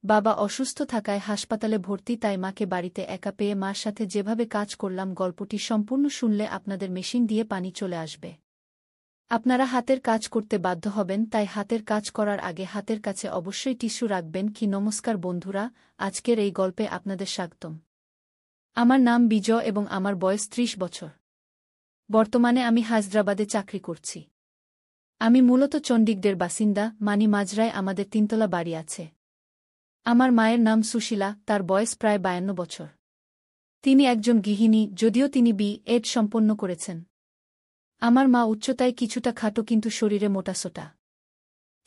বাবা অসুস্থ থাকায় হাসপাতালে ভর্তি, তাই মাকে বাড়িতে একা পেয়ে মার সাথে যেভাবে কাজ করলাম, গল্পটি সম্পূর্ণ শুনলে আপনাদের মেশিন দিয়ে পানি চলে আসবে। আপনারা হাতের কাজ করতে বাধ্য হবেন, তাই হাতের কাজ করার আগে হাতের কাছে অবশ্যই টিস্যু রাখবেন। নমস্কার বন্ধুরা, আজকের এই গল্পে আপনাদের স্বাগতম। আমার নাম বিজয় এবং আমার বয়স ৩০ বছর। বর্তমানে আমি হায়দ্রাবাদে চাকরি করছি। আমি মূলত চণ্ডীগড়ের বাসিন্দা। মানি মাজরায় আমাদের ৩তলা বাড়ি আছে। আমার মায়ের নাম সুশীলা, তার বয়স প্রায় ৫২ বছর। তিনি একজন গৃহিণী, যদিও তিনি বি.এড সম্পন্ন করেছেন। আমার মা উচ্চতায় কিছুটা খাটো কিন্তু শরীরে মোটাসোটা।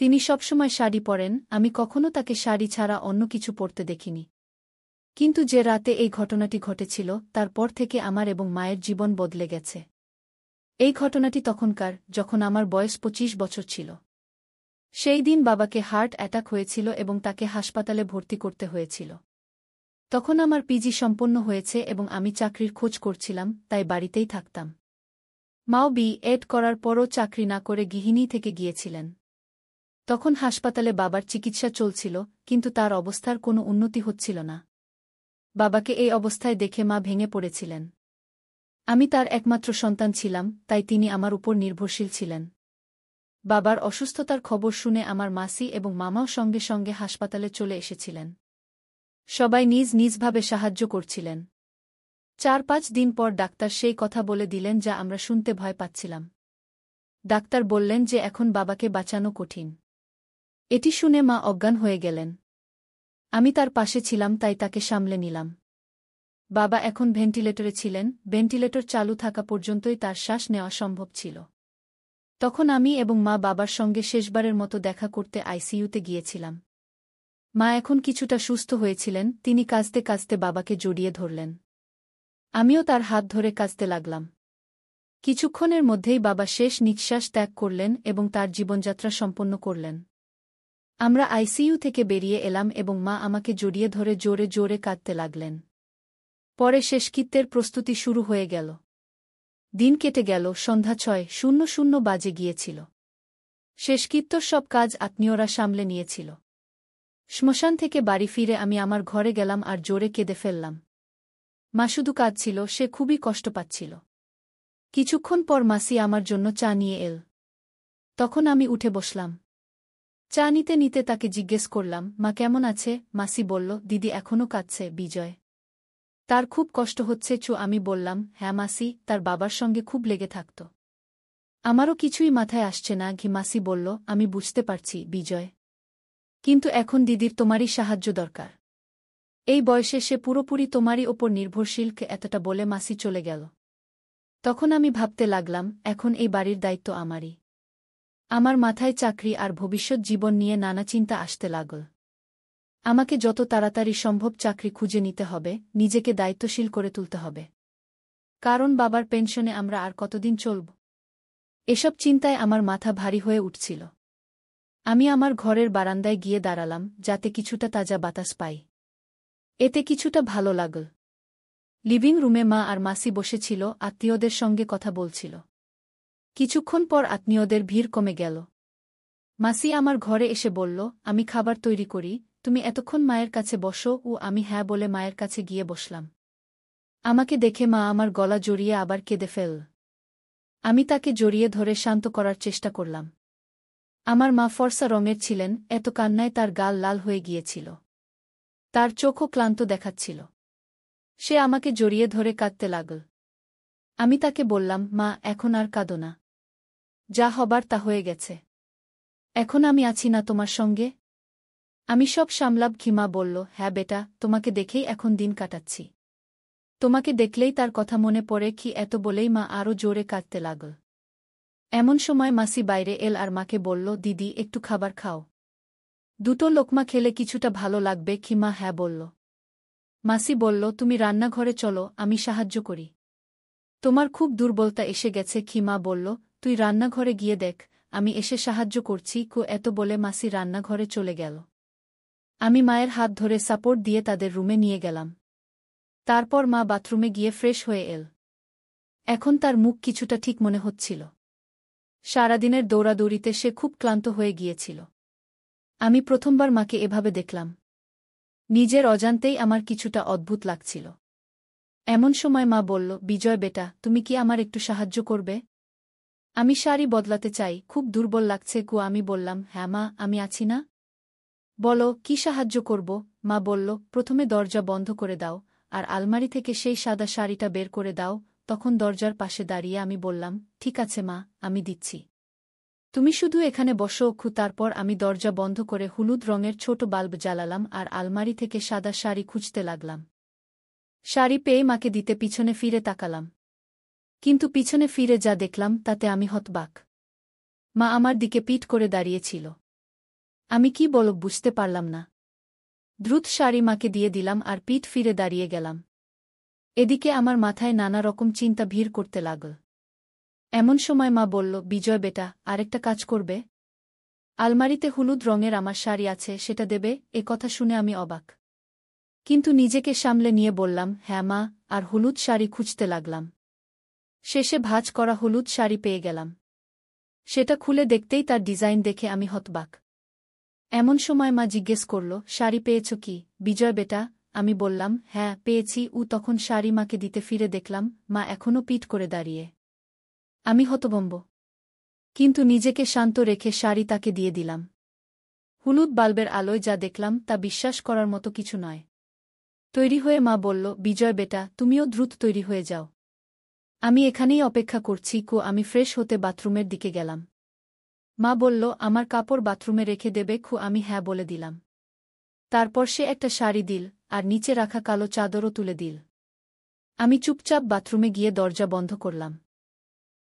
তিনি সবসময় শাড়ি পরেন, আমি কখনো তাকে শাড়ি ছাড়া অন্য কিছু পরতে দেখিনি। কিন্তু যে রাতে এই ঘটনাটি ঘটেছিল, তারপর থেকে আমার এবং মায়ের জীবন বদলে গেছে। এই ঘটনাটি তখনকার, যখন আমার বয়স ২৫ বছর ছিল। সেই দিন বাবাকে হার্ট অ্যাটাক হয়েছিল এবং তাকে হাসপাতালে ভর্তি করতে হয়েছিল। তখন আমার পিজি সম্পন্ন হয়েছে এবং আমি চাকরির খোঁজ করছিলাম, তাই বাড়িতেই থাকতাম। মাও বি.এড করার পরও চাকরি না করে গৃহিণী থেকে গিয়েছিলেন। তখন হাসপাতালে বাবার চিকিৎসা চলছিল, কিন্তু তার অবস্থার কোনো উন্নতি হচ্ছিল না। বাবাকে এই অবস্থায় দেখে মা ভেঙে পড়েছিলেন। আমি তার একমাত্র সন্তান ছিলাম, তাই তিনি আমার উপর নির্ভরশীল ছিলেন। বাবার অসুস্থতার খবর শুনে আমার মাসি এবং মামাও সঙ্গে সঙ্গে হাসপাতালে চলে এসেছিলেন। সবাই নিজ নিজভাবে সাহায্য করছিলেন। ৪-৫ দিন পর ডাক্তার সেই কথা বলে দিলেন যা আমরা শুনতে ভয় পাচ্ছিলাম। ডাক্তার বললেন যে এখন বাবাকে বাঁচানো কঠিন। এটি শুনে মা অজ্ঞান হয়ে গেলেন। আমি তার পাশে ছিলাম, তাই তাকে সামলে নিলাম। বাবা এখন ভেন্টিলেটরে ছিলেন, ভেন্টিলেটর চালু থাকা পর্যন্তই তার শ্বাস নেওয়া সম্ভব ছিল। তখন আমি এবং মা বাবার সঙ্গে শেষবারের মতো দেখা করতে আইসিইউতে গিয়েছিলাম। মা এখন কিছুটা সুস্থ হয়েছিলেন, তিনি কাঁদতে কাঁদতে বাবাকে জড়িয়ে ধরলেন। আমিও তার হাত ধরে কাঁদতে লাগলাম। কিছুক্ষণের মধ্যেই বাবা শেষ নিঃশ্বাস ত্যাগ করলেন এবং তার জীবনযাত্রা সম্পন্ন করলেন। আমরা আইসিইউ থেকে বেরিয়ে এলাম এবং মা আমাকে জড়িয়ে ধরে জোরে জোরে কাঁদতে লাগলেন। পরে শেষকৃত্যের প্রস্তুতি শুরু হয়ে গেল। দিন কেটে গেল, সন্ধ্যা ৬:০০ বাজে গিয়েছিল। শেষকৃত্যর সব কাজ আত্মীয়রা সামলে নিয়েছিল। শ্মশান থেকে বাড়ি ফিরে আমি আমার ঘরে গেলাম আর জোরে কেঁদে ফেললাম। মা শুধু কাঁদছিল, সে খুবই কষ্ট পাচ্ছিল। কিছুক্ষণ পর মাসি আমার জন্য চা নিয়ে এল। তখন আমি উঠে বসলাম। চা নিতে নিতে তাকে জিজ্ঞেস করলাম, মা কেমন আছে? মাসি বলল, দিদি এখনও কাঁদছে বিজয়। তার খুব কষ্ট হচ্ছে। আমি বললাম, হ্যাঁ মাসি, তার বাবার সঙ্গে খুব লেগে থাকত। আমারও কিছুই মাথায় আসছে না। মাসি বলল, আমি বুঝতে পারছি বিজয়, কিন্তু এখন দিদির তোমারই সাহায্য দরকার। এই বয়সে সে পুরোপুরি তোমারই ওপর নির্ভরশীল। এতটা বলে মাসি চলে গেল। তখন আমি ভাবতে লাগলাম, এখন এই বাড়ির দায়িত্ব আমারই। আমার মাথায় চাকরি আর ভবিষ্যৎ জীবন নিয়ে নানা চিন্তা আসতে লাগল। আমাকে যত তাড়াতাড়ি সম্ভব চাকরি খুঁজে নিতে হবে, নিজেকে দায়িত্বশীল করে তুলতে হবে। কারণ বাবার পেনশনে আমরা আর কতদিন চলব? এসব চিন্তায় আমার মাথা ভারী হয়ে উঠছিল। আমি আমার ঘরের বারান্দায় গিয়ে দাঁড়ালাম, যাতে কিছুটা তাজা বাতাস পাই। এতে কিছুটা ভালো লাগল। লিভিং রুমে মা আর মাসি বসেছিল, আত্মীয়দের সঙ্গে কথা বলছিল। কিছুক্ষণ পর আত্মীয়দের ভিড় কমে গেল। মাসি আমার ঘরে এসে বলল, আমি খাবার তৈরি করি, তুমি এতক্ষণ মায়ের কাছে বসো। আমি হ্যাঁ বলে মায়ের কাছে গিয়ে বসলাম। আমাকে দেখে মা আমার গলা জড়িয়ে আবার কেঁদে ফেলল। আমি তাকে জড়িয়ে ধরে শান্ত করার চেষ্টা করলাম। আমার মা ফর্সা রঙের ছিলেন, এত কান্নায় তার গাল লাল হয়ে গিয়েছিল। তার চোখও ক্লান্ত দেখাচ্ছিল। সে আমাকে জড়িয়ে ধরে কাঁদতে লাগল। আমি তাকে বললাম, মা এখন আর কাঁদো না। যা হবার তা হয়ে গেছে। এখন আমি আছি না তোমার সঙ্গে? আমি সব সামলাব। মা বলল, হ্যাঁ বেটা, তোমাকে দেখেই এখন দিন কাটাচ্ছি। তোমাকে দেখলেই তার কথা মনে পড়ে। এত বলেই মা আরও জোরে কাঁদতে লাগল। এমন সময় মাসি বাইরে এল আর মাকে বলল, দিদি একটু খাবার খাও। দুটো লোকমা খেলে কিছুটা ভালো লাগবে। মা হ্যাঁ বলল। মাসি বলল, তুমি রান্নাঘরে চলো, আমি সাহায্য করি। তোমার খুব দুর্বলতা এসে গেছে। মা বলল, তুই রান্নাঘরে গিয়ে দেখ, আমি এসে সাহায্য করছি। এত বলে মাসি রান্নাঘরে চলে গেল। আমি মায়ের হাত ধরে সাপোর্ট দিয়ে তাদের রুমে নিয়ে গেলাম। তারপর মা বাথরুমে গিয়ে ফ্রেশ হয়ে এল। এখন তার মুখ কিছুটা ঠিক মনে হচ্ছিল। সারাদিনের দৌড়াদৌড়িতে সে খুব ক্লান্ত হয়ে গিয়েছিল। আমি প্রথমবার মাকে এভাবে দেখলাম। নিজের অজান্তেই আমার কিছুটা অদ্ভুত লাগছিল। এমন সময় মা বলল, বিজয় বেটা, তুমি কি আমার একটু সাহায্য করবে? আমি শাড়ি বদলাতে চাই, খুব দুর্বল লাগছে গো। আমি বললাম, হ্যাঁ মা, আমি আছি না। বলো, কি সাহায্য করব? মা বলল, প্রথমে দরজা বন্ধ করে দাও, আর আলমারি থেকে সেই সাদা শাড়িটা বের করে দাও। তখন দরজার পাশে দাঁড়িয়ে আমি বললাম, ঠিক আছে মা, আমি দিচ্ছি। তুমি শুধু এখানে বসো অক্ষু। তারপর আমি দরজা বন্ধ করে হলুদ রঙের ছোট বাল্ব জ্বালালাম আর আলমারি থেকে সাদা শাড়ি খুঁজতে লাগলাম। শাড়ি পেয়ে মাকে দিতে পিছনে ফিরে তাকালাম। কিন্তু পিছনে ফিরে যা দেখলাম তাতে আমি হতবাক। মা আমার দিকে পিঠ করে দাঁড়িয়েছিল। আমি কি বলব বুঝতে পারলাম না। দ্রুত শাড়ি মাকে দিয়ে দিলাম আর পিঠ ফিরে দাঁড়িয়ে গেলাম। এদিকে আমার মাথায় নানা রকম চিন্তা ভিড় করতে লাগল। এমন সময় মা বলল, বিজয় বেটা, আরেকটা কাজ করবে? আলমারিতে হলুদ রঙের আমার শাড়ি আছে, সেটা দেবে? এ কথা শুনে আমি অবাক। কিন্তু নিজেকে সামলে নিয়ে বললাম, হ্যাঁ মা, আর হলুদ শাড়ি খুঁজতে লাগলাম। শেষে ভাঁজ করা হলুদ শাড়ি পেয়ে গেলাম। সেটা খুলে দেখতেই তার ডিজাইন দেখে আমি হতবাক। এমন সময় মা জিজ্ঞেস করল, শাড়ি পেয়েছ কি বিজয় বেটা? আমি বললাম, হ্যাঁ পেয়েছি। তখন শাড়ি মাকে দিতে ফিরে দেখলাম মা এখনও পিঠ করে দাঁড়িয়ে। আমি হতভম্ব, কিন্তু নিজেকে শান্ত রেখে শাড়ি তাকে দিয়ে দিলাম। হলুদ বাল্বের আলোয় যা দেখলাম তা বিশ্বাস করার মতো কিছু নয়। তৈরি হয়ে মা বলল, বিজয় বেটা, তুমিও দ্রুত তৈরি হয়ে যাও। আমি এখানেই অপেক্ষা করছি। আমি ফ্রেশ হতে বাথরুমের দিকে গেলাম। মা বলল, আমার কাপড় বাথরুমে রেখে দেবে? আমি হ্যাঁ বলে দিলাম। তারপর সে একটা শাড়ি দিল আর নিচে রাখা কালো চাদরও তুলে দিল। আমি চুপচাপ বাথরুমে গিয়ে দরজা বন্ধ করলাম।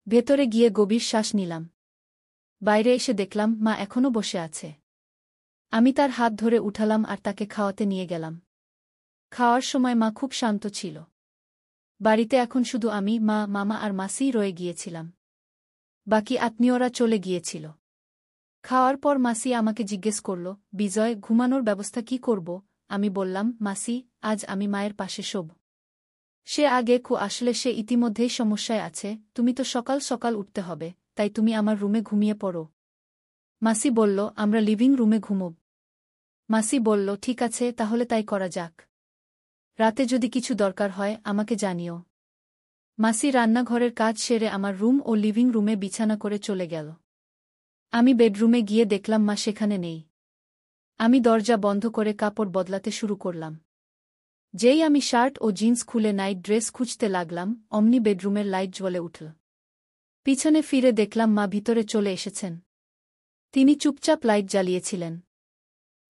ভেতরে গিয়ে গভীর শ্বাস নিলাম। বাইরে এসে দেখলাম মা এখনও বসে আছে। আমি তার হাত ধরে উঠালাম আর তাকে খাওয়াতে নিয়ে গেলাম। খাওয়ার সময় মা খুব শান্ত ছিল। বাড়িতে এখন শুধু আমি, মা, মামা আর মাসিই রয়ে গিয়েছিলাম। বাকি আত্মীয়রা চলে গিয়েছিল। খাওয়ার পর মাসি আমাকে জিজ্ঞেস করল, বিজয়, ঘুমানোর ব্যবস্থা কি করব? আমি বললাম, মাসি, আজ আমি মায়ের পাশে শোব। সে আগে আসলে সে ইতিমধ্যেই সমস্যায় আছে। তুমি তো সকাল সকাল উঠতে হবে, তাই তুমি আমার রুমে ঘুমিয়ে পড়ো। মাসি বলল, আমরা লিভিং রুমে ঘুমোব। মাসি বলল, ঠিক আছে, তাহলে তাই করা যাক। রাতে যদি কিছু দরকার হয় আমাকে জানিও। মাসি রান্নাঘরের কাজ সেরে আমার রুম ও লিভিং রুমে বিছানা করে চলে গেল। আমি বেডরুমে গিয়ে দেখলাম মা সেখানে নেই। আমি দরজা বন্ধ করে কাপড় বদলাতে শুরু করলাম। যেই আমি শার্ট ও জিন্স খুলে নাইট ড্রেস খুঁজতে লাগলাম, অমনি বেডরুমের লাইট জ্বলে উঠল। পিছনে ফিরে দেখলাম মা ভিতরে চলে এসেছেন। তিনি চুপচাপ লাইট জ্বালিয়েছিলেন।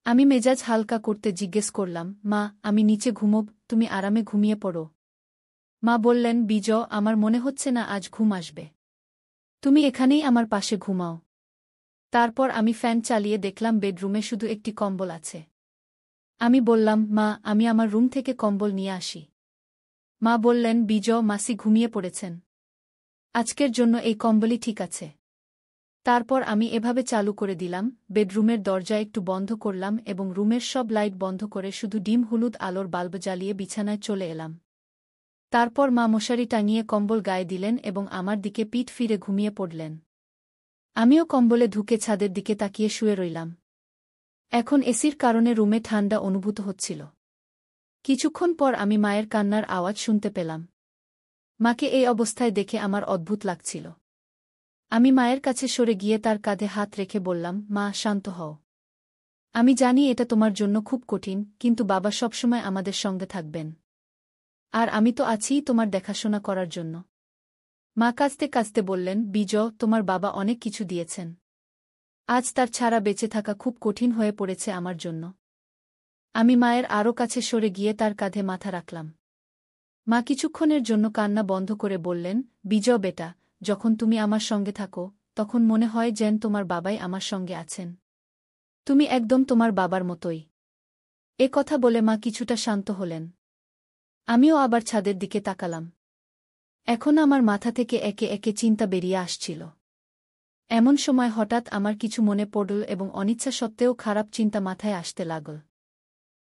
আমি মেজাজ হালকা করতে জিজ্ঞেস করলাম, মা, আমি নিচে ঘুমোব, তুমি আরামে ঘুমিয়ে পড়ো। মা বললেন, বিজয়, আমার মনে হচ্ছে না আজ ঘুম আসবে। তুমি এখানেই আমার পাশে ঘুমাও। তারপর আমি ফ্যান চালিয়ে দেখলাম বেডরুমে শুধু একটি কম্বল আছে। আমি বললাম, মা, আমি আমার রুম থেকে কম্বল নিয়ে আসি। মা বললেন, বিজয়, মাসি ঘুমিয়ে পড়েছেন। আজকের জন্য এই কম্বলই ঠিক আছে। তারপর আমি এভাবে চালু করে দিলাম, বেডরুমের দরজা একটু বন্ধ করলাম এবং রুমের সব লাইট বন্ধ করে শুধু ডিম হলুদ আলোর বাল্ব জ্বালিয়ে বিছানায় চলে এলাম। তারপর মা মশারি টাঙিয়ে কম্বল গায়ে দিলেন এবং আমার দিকে পিঠ ফিরে ঘুমিয়ে পড়লেন। আমিও কম্বলে ঢুকে ছাদের দিকে তাকিয়ে শুয়ে রইলাম। এখন এসির কারণে রুমে ঠান্ডা অনুভূত হচ্ছিল। কিছুক্ষণ পর আমি মায়ের কান্নার আওয়াজ শুনতে পেলাম। মাকে এই অবস্থায় দেখে আমার অদ্ভুত লাগছিল। আমি মায়ের কাছে সরে গিয়ে তার কাঁধে হাত রেখে বললাম, মা, শান্ত হও। আমি জানি এটা তোমার জন্য খুব কঠিন, কিন্তু বাবা সবসময় আমাদের সঙ্গে থাকবেন। আর আমি তো আছিই তোমার দেখাশোনা করার জন্য। মা কাঁদতে কাঁদতে বললেন, বিজয়, তোমার বাবা অনেক কিছু দিয়েছেন। আজ তার ছাড়া বেঁচে থাকা খুব কঠিন হয়ে পড়েছে আমার জন্য। আমি মায়ের আরও কাছে সরে গিয়ে তার কাঁধে মাথা রাখলাম। মা কিছুক্ষণের জন্য কান্না বন্ধ করে বললেন, বিজয় বেটা, যখন তুমি আমার সঙ্গে থাকো তখন মনে হয় যেন তোমার বাবাই আমার সঙ্গে আছেন। তুমি একদম তোমার বাবার মতোই। এ কথা বলে মা কিছুটা শান্ত হলেন। আমিও আবার ছাদের দিকে তাকালাম। এখন আমার মাথা থেকে একে একে চিন্তা বেরিয়ে আসছিল। এমন সময় হঠাৎ আমার কিছু মনে পড়ল এবং অনিচ্ছা সত্ত্বেও খারাপ চিন্তা মাথায় আসতে লাগল।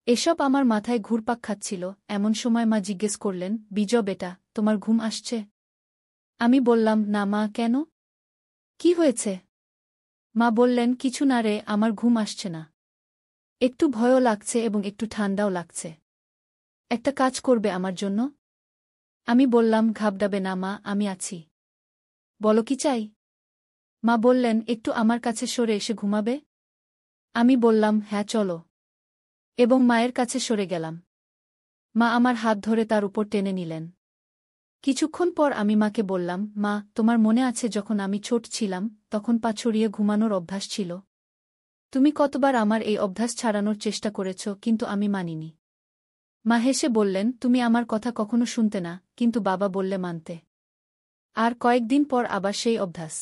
এসব আমার মাথায় ঘুরপাক খাচ্ছিল। এমন সময় মা জিজ্ঞেস করলেন, বিজয় বেটা, তোমার ঘুম আসছে? আমি বললাম, না মা, কেন? কি হয়েছে? মা বললেন, কিছু না রে, আমার ঘুম আসছে না। একটু ভয়ও লাগছে এবং একটু ঠান্ডাও লাগছে। একটা কাজ করবে আমার জন্য? আমি বললাম, ঘাবড়াবে না মা, আমি আছি। বলো কি চাই? মা বললেন, একটু আমার কাছে সরে এসে ঘুমাবে? আমি বললাম, হ্যাঁ চলো। এবং মায়ের কাছে সরে গেলাম। মা আমার হাত ধরে তার উপর টেনে নিলেন। কিছুক্ষণ পর আমি মাকে বললাম, মা, তোমার মনে আছে যখন আমি ছোট ছিলাম তখন পা ছড়িয়ে ঘুমানোর অভ্যাস ছিল? তুমি কতবার আমার এই অভ্যাস ছাড়ানোর চেষ্টা করেছ, কিন্তু আমি মানিনি। মা হেসে বললেন, তুমি আমার কথা কখনো শুনতে না, কিন্তু বাবা বললে মানতে। আর কয়েকদিন পর আবার সেই অভ্যাস।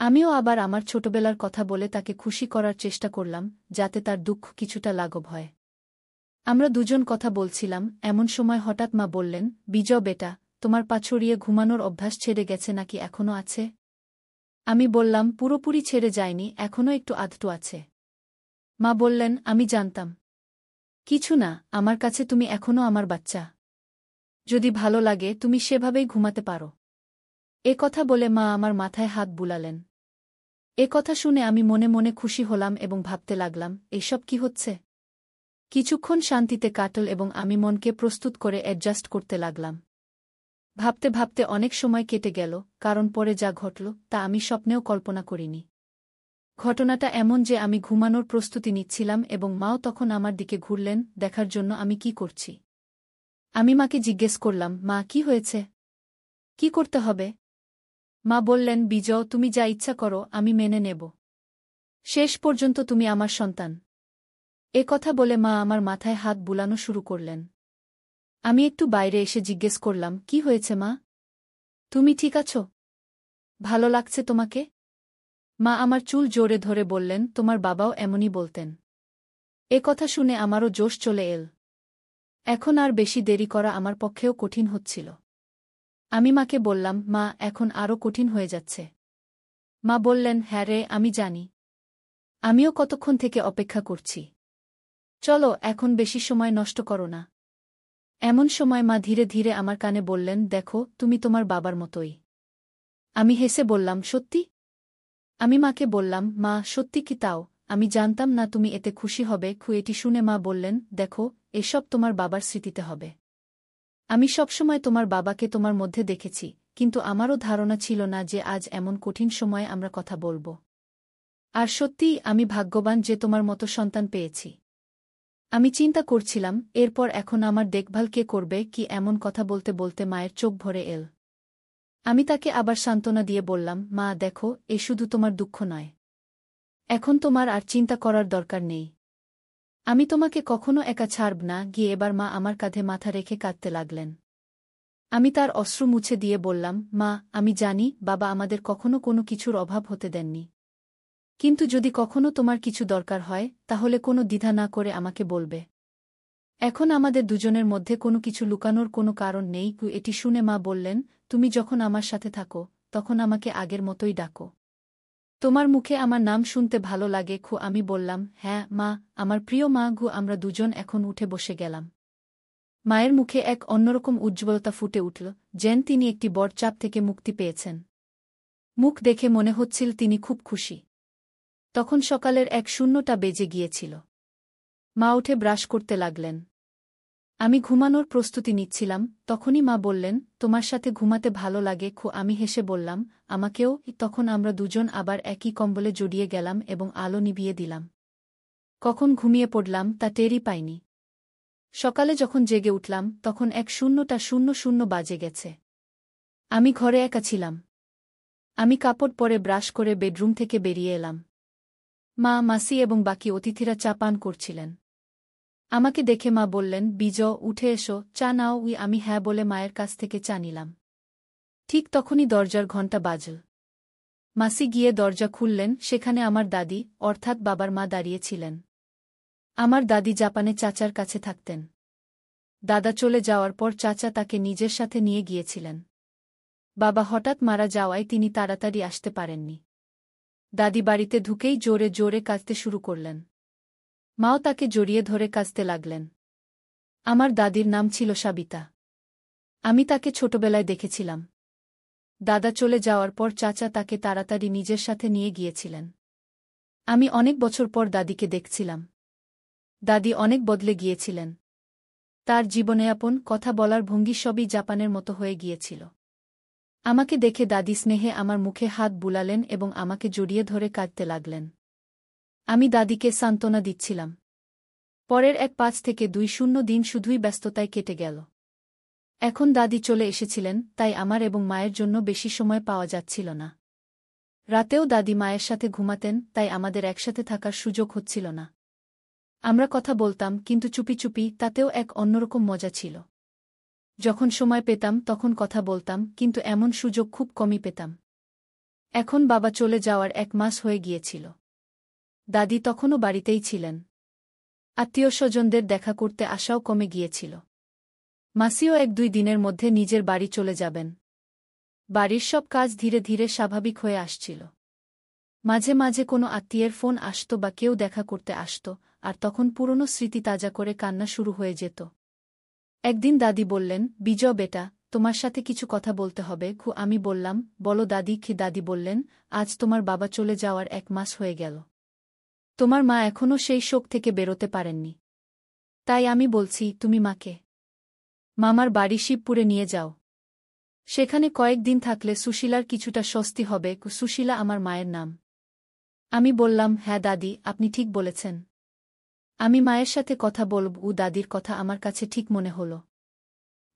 আমিও আবার আমার ছোটবেলার কথা বলে তাকে খুশি করার চেষ্টা করলাম, যাতে তার দুঃখ কিছুটা লাঘব হয়। আমরা দুজন কথা বলছিলাম, এমন সময় হঠাৎ মা বললেন, বিজয় বেটা, তোমার পা ছড়িয়ে ঘুমানোর অভ্যাস ছেড়ে গেছে নাকি এখনো আছে? আমি বললাম, পুরোপুরি ছেড়ে যায়নি, এখনো একটু আধটু আছে। মা বললেন, আমি জানতাম। কিছু না, আমার কাছে তুমি এখনো আমার বাচ্চা। যদি ভালো লাগে তুমি সেভাবেই ঘুমাতে পারো। এ কথা বলে মা আমার মাথায় হাত বুলালেন। এ কথা শুনে আমি মনে মনে খুশি হলাম এবং ভাবতে লাগলাম, এসব কি হচ্ছে? কিছুক্ষণ শান্তিতে কাটল এবং আমি মনকে প্রস্তুত করে অ্যাডজাস্ট করতে লাগলাম। ভাবতে ভাবতে অনেক সময় কেটে গেল, কারণ পরে যা ঘটল তা আমি স্বপ্নেও কল্পনা করিনি। ঘটনাটা এমন যে আমি ঘুমানোর প্রস্তুতি নিচ্ছিলাম এবং মাও তখন আমার দিকে ঘুরলেন দেখার জন্য আমি কি করছি। আমি মাকে জিজ্ঞেস করলাম, মা, কি হয়েছে? কি করতে হবে? মা বললেন, বিজয়, তুমি যা ইচ্ছা করো আমি মেনে নেব। শেষ পর্যন্ত তুমি আমার সন্তান। এ কথা বলে মা আমার মাথায় হাত বুলানো শুরু করলেন। আমি একটু বাইরে এসে জিজ্ঞেস করলাম, কি হয়েছে মা? তুমি ঠিক আছো? ভালো লাগছে তোমাকে? মা আমার চুল জোরে ধরে বললেন, তোমার বাবাও এমনই বলতেন। এ কথা শুনে আমারও জোশ চলে এল। এখন আর বেশি দেরি করা আমার পক্ষেও কঠিন হচ্ছিল। আমি মাকে বললাম, মা, এখন আরও কঠিন হয়ে যাচ্ছে। মা বললেন, হ্যাঁ রে, আমি জানি। আমিও কতক্ষণ থেকে অপেক্ষা করছি। চলো, এখন বেশি সময় নষ্ট করো না। এমন সময় মা ধীরে ধীরে আমার কানে বললেন, দেখো, তুমি তোমার বাবার মতোই। আমি হেসে বললাম, সত্যি? আমি মাকে বললাম, মা, সত্যি কি তাও? আমি জানতাম না তুমি এতে খুশি হবে। এটি শুনে মা বললেন, দেখো, এসব তোমার বাবার স্মৃতিতে হবে। আমি সবসময় তোমার বাবাকে তোমার মধ্যে দেখেছি, কিন্তু আমারও ধারণা ছিল না যে আজ এমন কঠিন সময়ে আমরা কথা বলব। আর সত্যিই আমি ভাগ্যবান যে তোমার মতো সন্তান পেয়েছি। আমি চিন্তা করছিলাম, এরপর এখন আমার দেখভাল কে করবে কি এমন কথা বলতে বলতে মায়ের চোখ ভরে এল। আমি তাকে আবার সান্ত্বনা দিয়ে বললাম, মা, দেখো, এ শুধু তোমার দুঃখ নয়। এখন তোমার আর চিন্তা করার দরকার নেই। আমি তোমাকে কখনো একা ছাড়ব না। গিয়ে এবার মা আমার কাঁধে মাথা রেখে কাঁদতে লাগলেন। আমি তার অশ্রু মুছে দিয়ে বললাম, মা, আমি জানি বাবা আমাদের কখনো কোনো কিছুর অভাব হতে দেননি। কিন্তু যদি কখনো তোমার কিছু দরকার হয় তাহলে কোনো দ্বিধা না করে আমাকে বলবে। এখন আমাদের দুজনের মধ্যে কোনো কিছু লুকানোর কোনো কারণ নেই। এটি শুনে মা বললেন, তুমি যখন আমার সাথে থাকো তখন আমাকে আগের মতোই ডাকো। তোমার মুখে আমার নাম শুনতে ভালো লাগে। আমি বললাম, হ্যাঁ মা, আমার প্রিয় মা। আমরা দুজন এখন উঠে বসে গেলাম। মায়ের মুখে এক অন্যরকম উজ্জ্বলতা ফুটে উঠল, যেন তিনি একটি বড় চাপ থেকে মুক্তি পেয়েছেন। মুখ দেখে মনে হচ্ছিল তিনি খুব খুশি। তখন সকালের 1:00টা বেজে গিয়েছিল। মা উঠে ব্রাশ করতে লাগলেন। আমি ঘুমানোর প্রস্তুতি নিচ্ছিলাম, তখনই মা বললেন, তোমার সাথে ঘুমাতে ভালো লাগে? আমি হেসে বললাম, আমাকেও। তখন আমরা দুজন আবার একই কম্বলে জড়িয়ে গেলাম এবং আলো নিভিয়ে দিলাম। কখন ঘুমিয়ে পড়লাম তা টেরই পাইনি। সকালে যখন জেগে উঠলাম তখন 1:00 বাজে গেছে। আমি ঘরে একা ছিলাম। আমি কাপড় পরে ব্রাশ করে বেডরুম থেকে বেরিয়ে এলাম। মা, মাসি এবং বাকি অতিথিরা চা পান করছিলেন। আমাকে দেখে মা বললেন, বিজয়, উঠে এসো, চা নাও। আমি হ্যাঁ বলে মায়ের কাছ থেকে চা নিলাম। ঠিক তখনই দরজার ঘণ্টা বাজল। মাসি গিয়ে দরজা খুললেন। সেখানে আমার দাদি, অর্থাৎ বাবার মা দাঁড়িয়েছিলেন। আমার দাদি জাপানে চাচার কাছে থাকতেন। দাদা চলে যাওয়ার পর চাচা তাকে নিজের সাথে নিয়ে গিয়েছিলেন। বাবা হঠাৎ মারা যাওয়ায় তিনি তাড়াতাড়ি আসতে পারেননি। দাদি বাড়িতে ঢুকেই জোরে জোরে কাঁদতে শুরু করলেন। মাও তাকে জড়িয়ে ধরে কাঁদতে লাগলেন। আমার দাদির নাম ছিল সাবিতা। আমি তাকে ছোটবেলায় দেখেছিলাম। দাদা চলে যাওয়ার পর চাচা তাকে তাড়াতাড়ি নিজের সাথে নিয়ে গিয়েছিলেন। আমি অনেক বছর পর দাদিকে দেখছিলাম। দাদি অনেক বদলে গিয়েছিলেন। তার জীবনযাপন, কথা বলার ভঙ্গি সবই জাপানের মতো হয়ে গিয়েছিল। আমাকে দেখে দাদি স্নেহে আমার মুখে হাত বুলালেন এবং আমাকে জড়িয়ে ধরে কাঁদতে লাগলেন। আমি দাদিকে সান্ত্বনা দিচ্ছিলাম। পরের 1 থেকে 2 দিন শুধুই ব্যস্ততায় কেটে গেল। এখন দাদি চলে এসেছিলেন, তাই আমার এবং মায়ের জন্য বেশি সময় পাওয়া যাচ্ছিল না। রাতেও দাদি মায়ের সাথে ঘুমাতেন, তাই আমাদের একসাথে থাকার সুযোগ হচ্ছিল না। আমরা কথা বলতাম, কিন্তু চুপি চুপি, তাতেও এক অন্যরকম মজা ছিল। যখন সময় পেতাম তখন কথা বলতাম, কিন্তু এমন সুযোগ খুব কমই পেতাম। এখন বাবা চলে যাওয়ার 1 মাস হয়ে গিয়েছিল। দাদি তখনও বাড়িতেই ছিলেন। আত্মীয়স্বজনদের দেখা করতে আসাও কমে গিয়েছিল। মাসিও 1-2 দিনের মধ্যে নিজের বাড়ি চলে যাবেন। বাড়ির সব কাজ ধীরে ধীরে স্বাভাবিক হয়ে আসছিল। মাঝে মাঝে কোনো আত্মীয়ের ফোন আসত বা কেউ দেখা করতে আসত, আর তখন পুরনো স্মৃতি তাজা করে কান্না শুরু হয়ে যেত। একদিন দাদি বললেন, বিজয় বেটা, তোমার সাথে কিছু কথা বলতে হবে। আমি বললাম, বলো দাদি। দাদি বললেন, আজ তোমার বাবা চলে যাওয়ার 1 মাস হয়ে গেল। তোমার মা এখনও সেই শোক থেকে বেরোতে পারেননি। তাই আমি বলছি, তুমি মাকে মামার বাড়ি শিবপুরে নিয়ে যাও। সেখানে কয়েকদিন থাকলে সুশীলার কিছুটা স্বস্তি হবে। সুশীলা আমার মায়ের নাম। আমি বললাম, হ্যাঁ দাদি, আপনি ঠিক বলেছেন। আমি মায়ের সাথে কথা বলব। দাদির কথা আমার কাছে ঠিক মনে হল।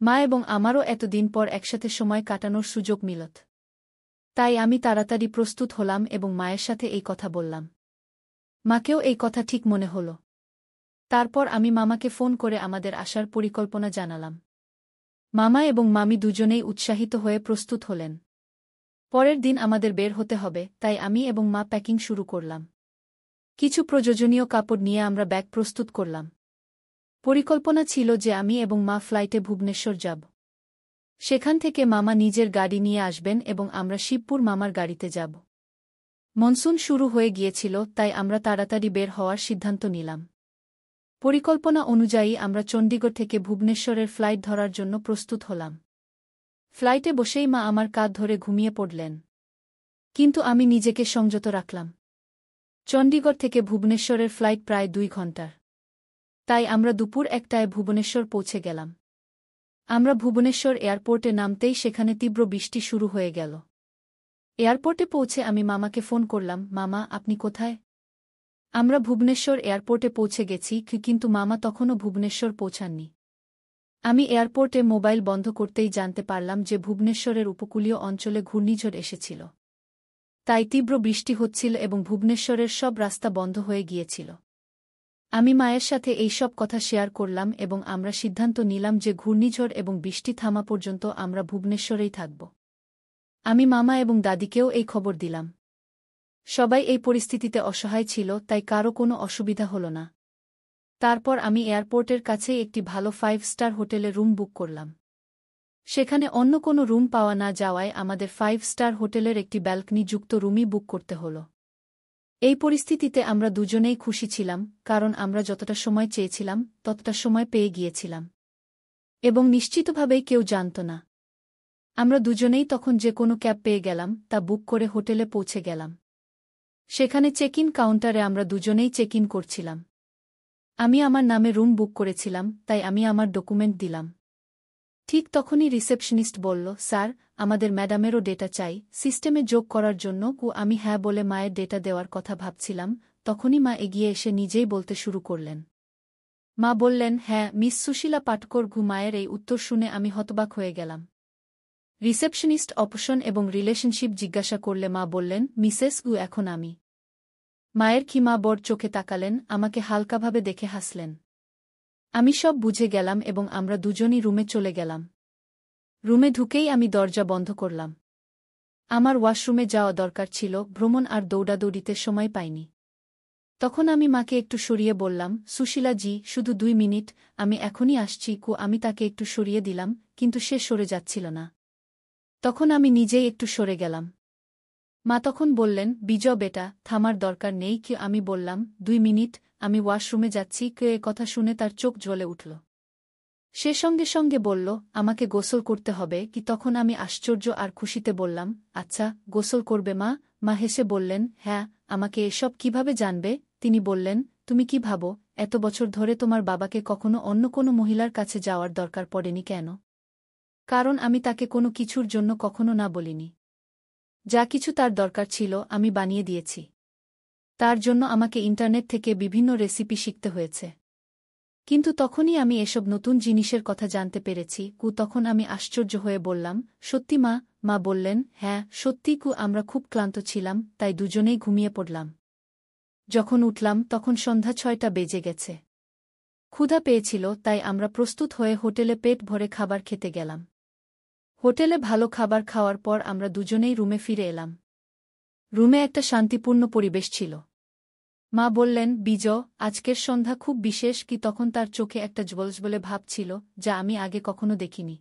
মা এবং আমারও এতদিন পর একসাথে সময় কাটানোর সুযোগ মিলত। তাই আমি তাড়াতাড়ি প্রস্তুত হলাম এবং মায়ের সাথে এই কথা বললাম। মাকেও এই কথা ঠিক মনে হল। তারপর আমি মামাকে ফোন করে আমাদের আসার পরিকল্পনা জানালাম। মামা এবং মামি দুজনেই উৎসাহিত হয়ে প্রস্তুত হলেন। পরের দিন আমাদের বের হতে হবে, তাই আমি এবং মা প্যাকিং শুরু করলাম। কিছু প্রয়োজনীয় কাপড় নিয়ে আমরা ব্যাগ প্রস্তুত করলাম। পরিকল্পনা ছিল যে আমি এবং মা ফ্লাইটে ভুবনেশ্বর যাব। সেখান থেকে মামা নিজের গাড়ি নিয়ে আসবেন এবং আমরা শিবপুর মামার গাড়িতে যাব। মনসুন শুরু হয়ে গিয়েছিল, তাই আমরা তাড়াতাড়ি বের হওয়ার সিদ্ধান্ত নিলাম। পরিকল্পনা অনুযায়ী আমরা চণ্ডীগড় থেকে ভুবনেশ্বরের ফ্লাইট ধরার জন্য প্রস্তুত হলাম। ফ্লাইটে বসেই মা আমার কাঁধ ধরে ঘুমিয়ে পড়লেন। কিন্তু আমি নিজেকে সংযত রাখলাম। চণ্ডীগড় থেকে ভুবনেশ্বরের ফ্লাইট প্রায় 2 ঘণ্টার। তাই আমরা দুপুর 1টায় ভুবনেশ্বর পৌঁছে গেলাম। আমরা ভুবনেশ্বর এয়ারপোর্টে নামতেই সেখানে তীব্র বৃষ্টি শুরু হয়ে গেল। এয়ারপোর্টে পৌঁছে আমি মামাকে ফোন করলাম, মামা, আপনি কোথায়? আমরা ভুবনেশ্বর এয়ারপোর্টে পৌঁছে গেছি, কিন্তু মামা তখনও ভুবনেশ্বর পৌঁছাননি। আমি এয়ারপোর্টে মোবাইল বন্ধ করতেই জানতে পারলাম যে ভুবনেশ্বরের উপকূলীয় অঞ্চলে ঘূর্ণিঝড় এসেছিল। তাই তীব্র বৃষ্টি হচ্ছিল এবং ভুবনেশ্বরের সব রাস্তা বন্ধ হয়ে গিয়েছিল। আমি মায়ের সাথে এই সব কথা শেয়ার করলাম এবং আমরা সিদ্ধান্ত নিলাম যে ঘূর্ণিঝড় এবং বৃষ্টি থামা পর্যন্ত আমরা ভুবনেশ্বরেই থাকব। আমি মামা এবং দাদিকেও এই খবর দিলাম। সবাই এই পরিস্থিতিতে অসহায় ছিল, তাই কারও কোনো অসুবিধা হল না। তারপর আমি এয়ারপোর্টের কাছেই একটি ভালো 5 স্টার হোটেলে রুম বুক করলাম। সেখানে অন্য কোনো রুম পাওয়া না যাওয়ায় আমাদের 5 স্টার হোটেলের একটি ব্যালকনি যুক্ত রুমই বুক করতে হল। এই পরিস্থিতিতে আমরা দুজনেই খুশি ছিলাম, কারণ আমরা যতটা সময় চেয়েছিলাম ততটা সময় পেয়ে গিয়েছিলাম। এবং নিশ্চিতভাবেই কেউ জানত না। আমরা দুজনেই তখন যে কোনো ক্যাব পেয়ে গেলাম, তা বুক করে হোটেলে পৌঁছে গেলাম। সেখানে চেক ইন কাউন্টারে আমরা দুজনেই চেক ইন করছিলাম। আমি আমার নামে রুম বুক করেছিলাম, তাই আমি আমার ডকুমেন্ট দিলাম। ঠিক তখনই রিসেপশনিস্ট বলল, স্যার, আমাদের ম্যাডামেরও ডেটা চাই সিস্টেমে যোগ করার জন্য। আমি হ্যাঁ বলে মায়ের ডেটা দেওয়ার কথা ভাবছিলাম, তখনই মা এগিয়ে এসে নিজেই বলতে শুরু করলেন। মা বললেন, হ্যাঁ মিস সুশীলা পাটকর। মায়ের এই উত্তর শুনে আমি হতবাক হয়ে গেলাম। রিসেপশনিস্ট অপশন এবং রিলেশনশিপ জিজ্ঞাসা করলে মা বললেন, মিসেস এখন আমি। মায়ের মা বড় চোখে তাকালেন, আমাকে হালকাভাবে দেখে হাসলেন। আমি সব বুঝে গেলাম এবং আমরা দুজনই রুমে চলে গেলাম। রুমে ঢুকেই আমি দরজা বন্ধ করলাম। আমার ওয়াশরুমে যাওয়া দরকার ছিল, ভ্রমণ আর দৌড়াদৌড়িতে সময় পাইনি। তখন আমি মাকে একটু সরিয়ে বললাম, সুশীলা জি, শুধু 2 মিনিট, আমি এখনই আসছি। আমি তাকে একটু সরিয়ে দিলাম, কিন্তু সে সরে যাচ্ছিল না। তখন আমি নিজেই একটু সরে গেলাম। মা তখন বললেন, বিজয় বেটা, থামার দরকার নেই। আমি বললাম, 2 মিনিট, আমি ওয়াশরুমে যাচ্ছি। এ কথা শুনে তার চোখ জ্বলে উঠল। সে সঙ্গে সঙ্গে বলল, আমাকে গোসল করতে হবে। তখন আমি আশ্চর্য আর খুশিতে বললাম, আচ্ছা, গোসল করবে মা? মা হেসে বললেন, হ্যাঁ। আমাকে এসব কিভাবে জানবে? তিনি বললেন, তুমি কি ভাবো এত বছর ধরে তোমার বাবাকে কখনো অন্য কোনো মহিলার কাছে যাওয়ার দরকার পড়েনি কেন? কারণ আমি তাকে কোনো কিছুর জন্য কখনো না বলিনি। যা কিছু তার দরকার ছিল আমি বানিয়ে দিয়েছি। তার জন্য আমাকে ইন্টারনেট থেকে বিভিন্ন রেসিপি শিখতে হয়েছে। কিন্তু তখনই আমি এসব নতুন জিনিসের কথা জানতে পেরেছি। তখন আমি আশ্চর্য হয়ে বললাম, সত্যি মা? মা বললেন, হ্যাঁ সত্যি আমরা খুব ক্লান্ত ছিলাম, তাই দুজনেই ঘুমিয়ে পড়লাম। যখন উঠলাম তখন সন্ধ্যা 6টা বেজে গেছে। ক্ষুধা পেয়েছিল, তাই আমরা প্রস্তুত হয়ে হোটেলে পেট ভরে খাবার খেতে গেলাম। হোটেলে ভালো খাবার খাওয়ার পর আমরা দুজনেই রুমে ফিরে এলাম। রুমে একটা শান্তিপূর্ণ পরিবেশ ছিল। মা বললেন, বিজয়, আজকের সন্ধ্যা খুব বিশেষ। তখন তার চোখে একটা জ্বলজ্বলে ভাব ছিল, যা আমি আগে কখনো দেখিনি।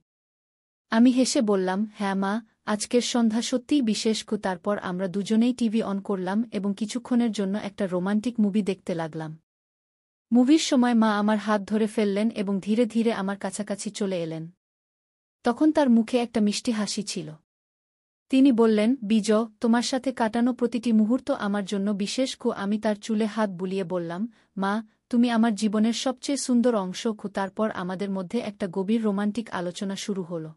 আমি হেসে বললাম, হ্যাঁ মা, আজকের সন্ধ্যা সত্যিই বিশেষ। তারপর আমরা দুজনেই টিভি অন করলাম এবং কিছুক্ষণের জন্য একটা রোমান্টিক মুভি দেখতে লাগলাম। মুভির সময় মা আমার হাত ধরে ফেললেন এবং ধীরে ধীরে আমার কাছাকাছি চলে এলেন। তখন তার মুখে একটা মিষ্টি হাসি ছিল। তিনি বললেন, বিজয়, তোমার সাথে কাটানো প্রতিটি মুহূর্ত আমার জন্য বিশেষ। আমি তার চুলে হাত বুলিয়ে বললাম, মা, তুমি আমার জীবনের সবচেয়ে সুন্দর অংশ। তারপর আমাদের মধ্যে একটা গভীর রোমান্টিক আলোচনা শুরু হল।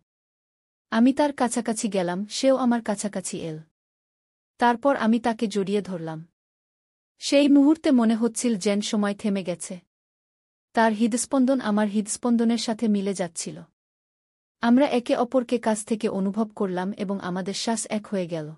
আমি তার কাছাকাছি গেলাম, সেও আমার কাছাকাছি এল। তারপর আমি তাকে জড়িয়ে ধরলাম। সেই মুহূর্তে মনে হচ্ছিল যেন সময় থেমে গেছে। তার হৃদস্পন্দন আমার হৃদস্পন্দনের সাথে মিলে যাচ্ছিল। আমরা একে অপরকে কাছ থেকে অনুভব করলাম এবং আমাদের শ্বাস এক হয়ে গেল।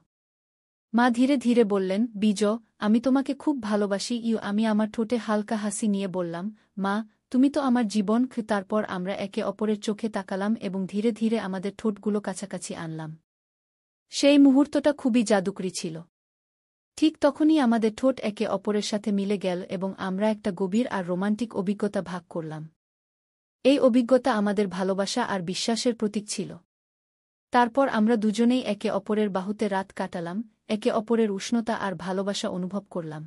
মা ধীরে ধীরে বললেন, বিজয়, আমি তোমাকে খুব ভালোবাসি। আমি আমার ঠোঁটে হালকা হাসি নিয়ে বললাম, মা, তুমি তো আমার জীবন। তারপর আমরা একে অপরের চোখে তাকালাম এবং ধীরে ধীরে আমাদের ঠোঁটগুলো কাছাকাছি আনলাম। সেই মুহূর্তটা খুবই জাদুকরী ছিল। ঠিক তখনই আমাদের ঠোঁট একে অপরের সাথে মিলে গেল এবং আমরা একটা গভীর আর রোমান্টিক অভিজ্ঞতা ভাগ করলাম। এই অভিজ্ঞতা আমাদের ভালোবাসা আর বিশ্বাসের প্রতীক ছিল। তারপর আমরা দুজনেই একে অপরের বাহুতে রাত কাটালাম, একে অপরের উষ্ণতা আর ভালোবাসা অনুভব করলাম।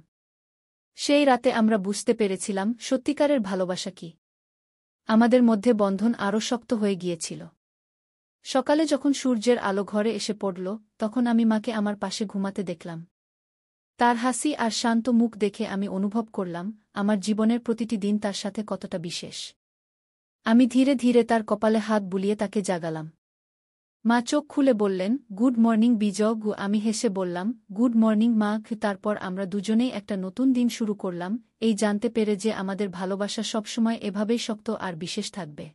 সেই রাতে আমরা বুঝতে পেরেছিলাম সত্যিকারের ভালোবাসা কি। আমাদের মধ্যে বন্ধন আরও শক্ত হয়ে গিয়েছিল। সকালে যখন সূর্যের আলো ঘরে এসে পড়ল, তখন আমি মাকে আমার পাশে ঘুমাতে দেখলাম। তার হাসি আর শান্ত মুখ দেখে আমি অনুভব করলাম আমার জীবনের প্রতিটি দিন তার সাথে কতটা বিশেষ। আমি ধীরে ধীরে তার কপালে হাত বুলিয়ে তাকে জাগালাম। মা চোখ খুলে বললেন, গুড মর্নিং বিজয়। আমি হেসে বললাম, গুড মর্নিং মা। তারপর আমরা দুজনেই একটা নতুন দিন শুরু করলাম, এই জানতে পেরে যে আমাদের ভালোবাসা সবসময় এভাবেই শক্ত আর বিশেষ থাকবে।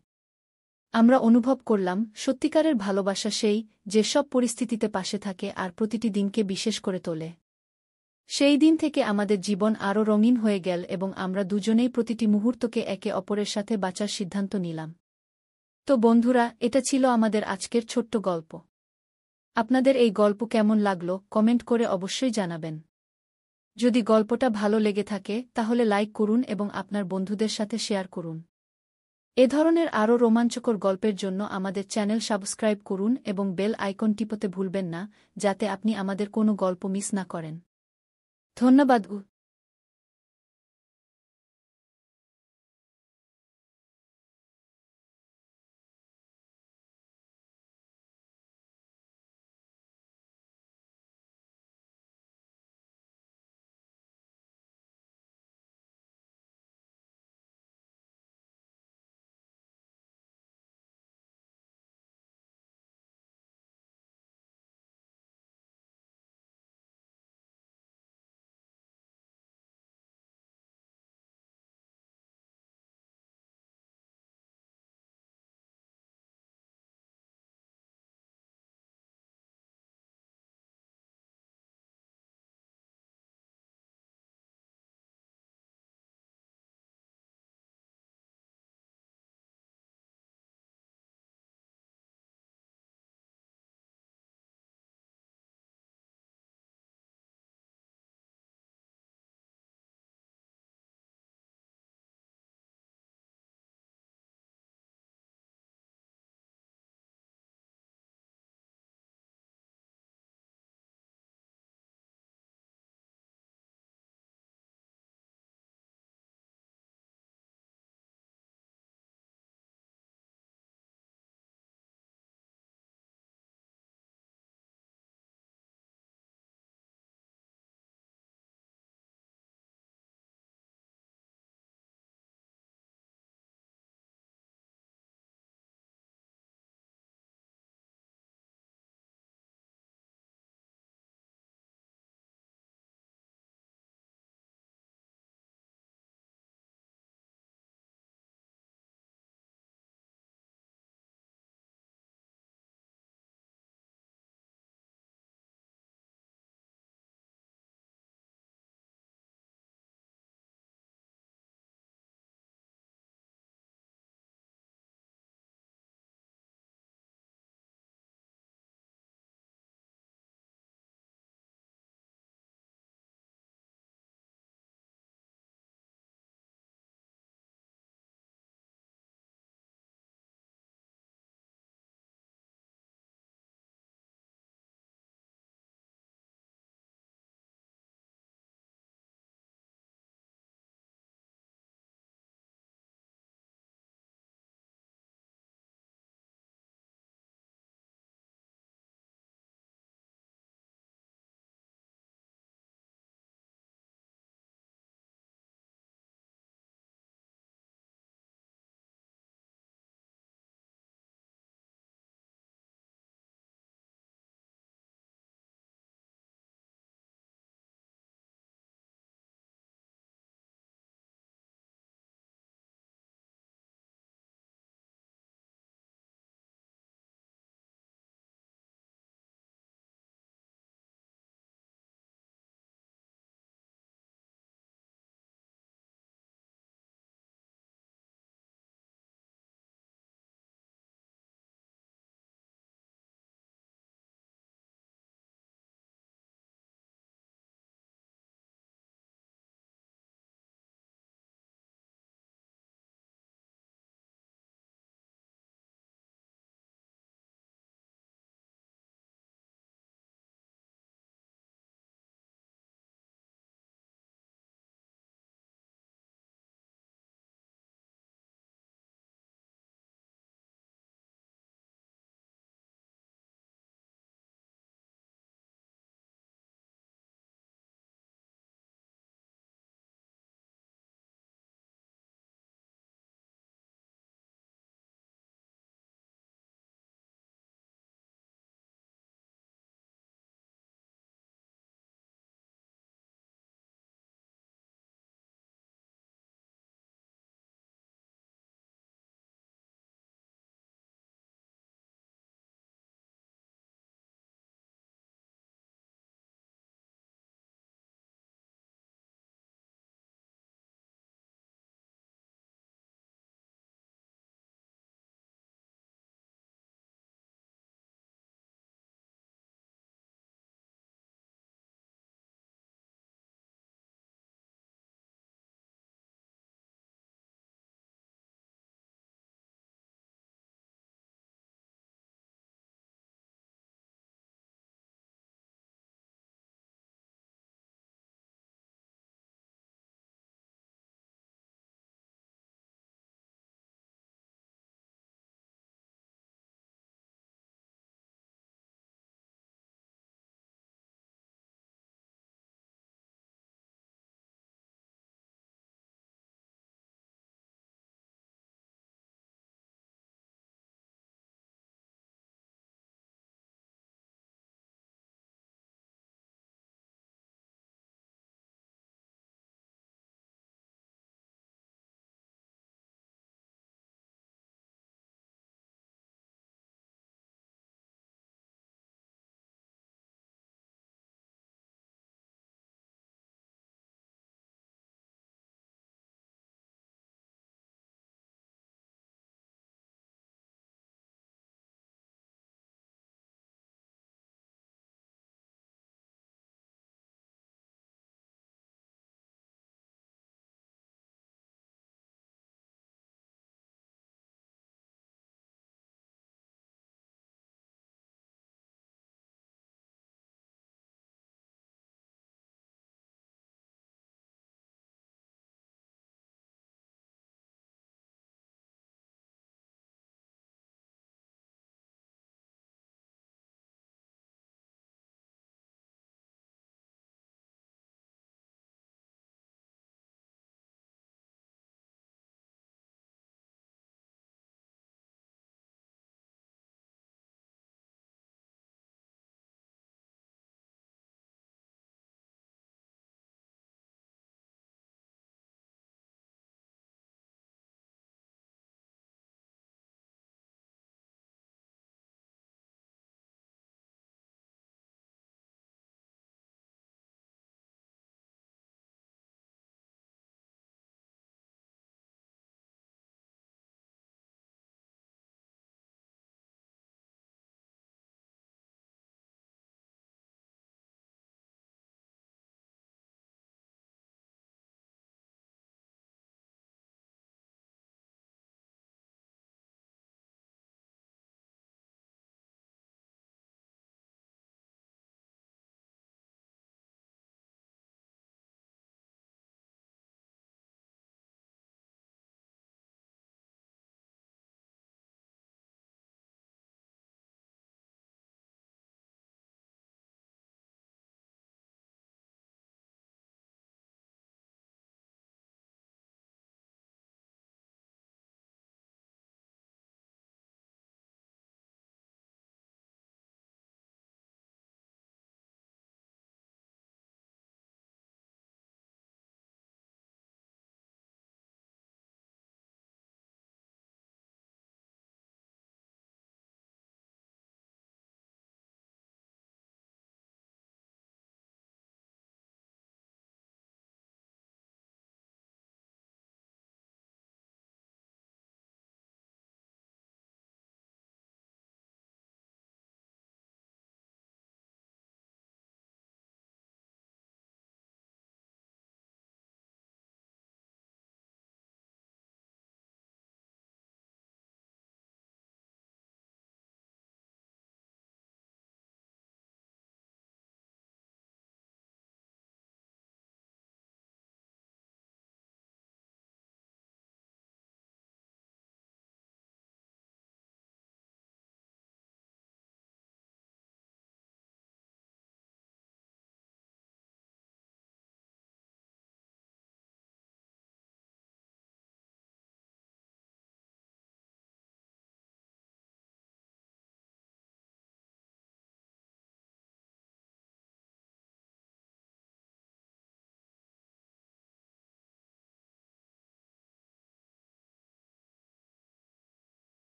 আমরা অনুভব করলাম সত্যিকারের ভালোবাসা সেই, যে সব পরিস্থিতিতে পাশে থাকে আর প্রতিটি দিনকে বিশেষ করে তোলে। সেই দিন থেকে আমাদের জীবন আরও রঙিন হয়ে গেল এবং আমরা দুজনেই প্রতিটি মুহূর্তকে একে অপরের সাথে বাঁচার সিদ্ধান্ত নিলাম। তো বন্ধুরা, এটা ছিল আমাদের আজকের ছোট্ট গল্প। আপনাদের এই গল্প কেমন লাগলো কমেন্ট করে অবশ্যই জানাবেন। যদি গল্পটা ভালো লেগে থাকে তাহলে লাইক করুন এবং আপনার বন্ধুদের সাথে শেয়ার করুন। এ ধরনের আরও রোমাঞ্চকর গল্পের জন্য আমাদের চ্যানেল সাবস্ক্রাইব করুন এবং বেল আইকন টিপতে ভুলবেন না, যাতে আপনি আমাদের কোনো গল্প মিস না করেন। ধন্যবাদ।